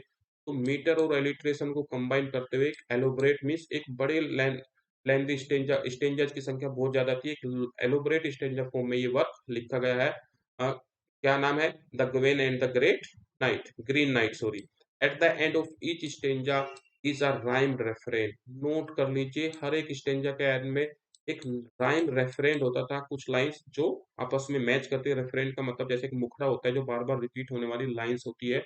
तो मीटर और एलिट्रेशन को कंबाइन करते हुए एक एलोबरेट मीन्स एक बड़े लेंथी स्टेंजा, स्टेंजाज की संख्या बहुत ज्यादा थी, एक एलोबरेट स्टेंजा फॉर्म में ये वर्क लिखा गया है। क्या नाम है? The Gawain and the great knight, green knight sorry. At the end of each stanza is a rhymed refrain. Note कर लीजिए, हर एक स्टेंजा के एंड में एक राइम रेफरेंट होता था, कुछ लाइंस जो आपस में मैच करते हैं। रेफरेंट का मतलब जैसे कि मुखड़ा होता है जो बार बार रिपीट होने वाली लाइंस होती है।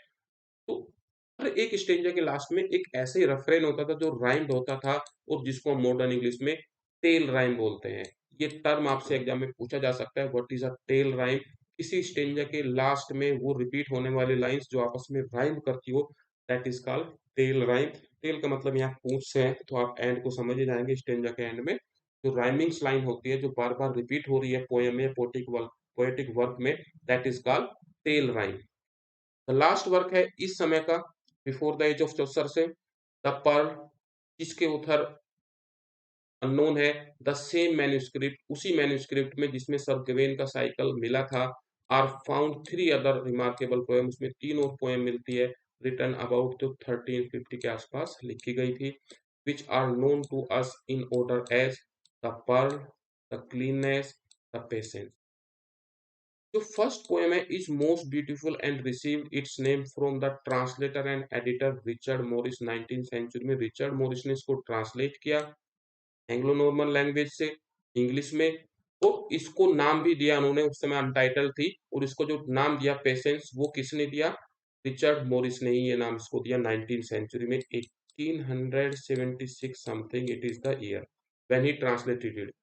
तो हर एक स्टेंजा के लास्ट में एक ऐसे ही रेफरेन होता था जो राइम्ड होता था, और जिसको हम मॉडर्न इंग्लिश में टेल राइम बोलते हैं। ये टर्म आपसे एग्जाम में पूछा जा सकता है, what is a tail rhyme. किसी स्टेंजा के लास्ट में वो रिपीट होने वाली लाइंस जो आपस में राइम करती हो, that is called tail rhyme. Tail का मतलब यहाँ पूंछ से है, तो आप एंड को समझ ही जाएंगे। स्टेंजा के एंड में जो राइमिंग्स लाइन होती है जो बार बार रिपीट हो रही है पोएम में, पोएटिक वर्क में, that is called tail rhyme. The last work है इस समय का, before the age of Chaucer से, द पर्ल, जिसके उथर अननोन है। द सेम मैन्युस्क्रिप्ट, उसी मैन्युस्क्रिप्ट में जिसमें सर गवेन का साइकिल मिला था, are found three other remarkable poem, उसमें तीन और पोएम मिलती है, रिटन अबाउट तो 1350 के आसपास लिखी गई थी, which are known to us in order as the pearl, the cleanness, the patience। जो फर्स्ट पोएम है is most beautiful and received its name from the translator and editor Richard Morris. 19th century में Richard Morris ने इसको translate किया Anglo Norman language से English में, और इसको नाम भी दिया उन्होंने, उस समय अनटाइटल थी, और इसको जो नाम दिया पेशेंस वो किसने दिया? रिचर्ड मॉरिस ने ही ये नाम इसको दिया 19th सेंचुरी में, 1876 something it is the year when he translated it.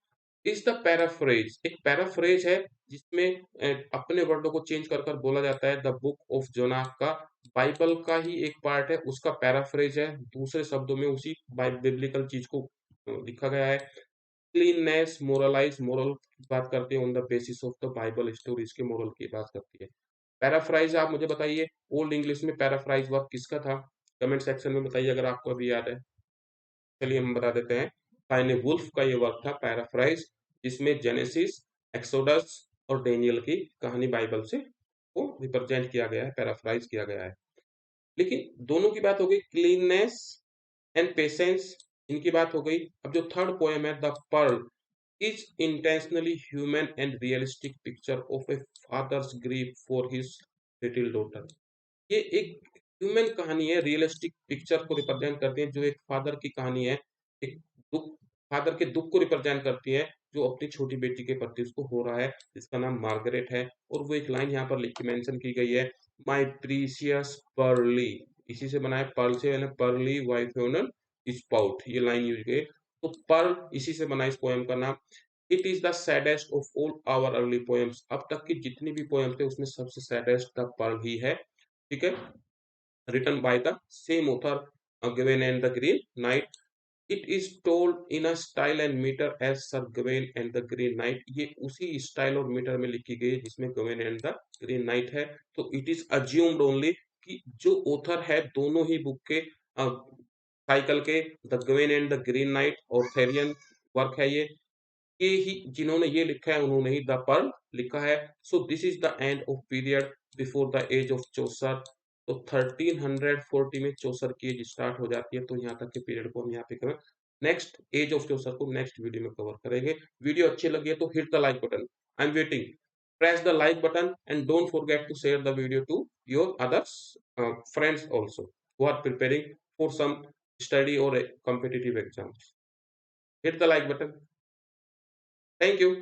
Is the paraphrase, एक पैराफ्रेज है जिसमें अपने वर्डों को चेंज कर कर बोला जाता है। द बुक ऑफ जोनाह का, बाइबल का ही एक पार्ट है, उसका पैराफ्रेज है, दूसरे शब्दों में उसी बिब्लिकल चीज को लिखा गया है। क्लीननेस, मोरलाइज, मोरल की बात करते हैं, on the basis of the Bible stories के मोरल की बात करती है। पैराफ्राइज आप मुझे बताइए, ओल्ड इंग्लिश में पैराफ्राइज वर्क किसका था? कमेंट सेक्शन में बताइए अगर आपको अभी याद है। चलिए हम बता देते हैं। फाइने वुल्फ का ये वर्क था पैराफ्राइज, जिसमें जेनेसिस, एक्सोडस और डेनियल की कहानी बाइबल से को रिप्रेजेंट किया गया है, पैराफ्राइज किया गया है। लेकिन दोनों की बात हो गई, क्लीननेस एंड पेशेंस इनकी बात हो गई। अब जो थर्ड पोएम है the Pearl is intentionally human and realistic picture of a father's grief for his little daughter. ये एक ह्यूमन कहानी है, रियलिस्टिक पिक्चर को रिप्रेजेंट करती है, जो एक फादर की कहानी है, एक दुख, फादर के दुख को रिप्रेजेंट करती है जो अपनी छोटी बेटी के प्रति उसको हो रहा है, जिसका नाम मार्गरेट है। और वो एक लाइन यहाँ पर लिख के मेंशन की गई है, माय प्रीशियस पर्ली, इसी से बना है, पर्ल से यानी पर्ली वाइफ स्पाउट, ये लाइन यूज गई। तो पर्ल इसी से बना इस पोएम का नाम। It is the saddest of all our early poems, अब तक की जितनी भी पोएम्स थे उसमें सबसे सैडेस्ट द पर्ल ही है। ठीक है, written by the same author, Gawain and the Green Knight। It is told in a style and meter as Sir Gawain and the Green Knight। ये उसी स्टाइल और मीटर में लिखी गई है जिसमें Gawain and the Green Knight है। तो it is assumed only कि जो ऑथर है दोनों ही बुक के साइकिल के the Gwen and the Green night और थेरियन वर्क है ये ही जिन्होंने ये लिखा है उन्होंने ही द पर्ल लिखा है। So this is the end of period before the age of Chaucer. तो 1340 में चौसर की एज स्टार्ट हो जाती है, तो यहाँ तक के पीरियड को हम यहाँ पे करें। नेक्स्ट एज ऑफ चौसर को नेक्स्ट वीडियो में कवर करेंगे। वीडियो अच्छी लगी है तो hit the like button, I am waiting. Press the like button and don't forget to share the video to your others friends also who are preparing for some study or a competitive exams. Hit the like button. Thank you.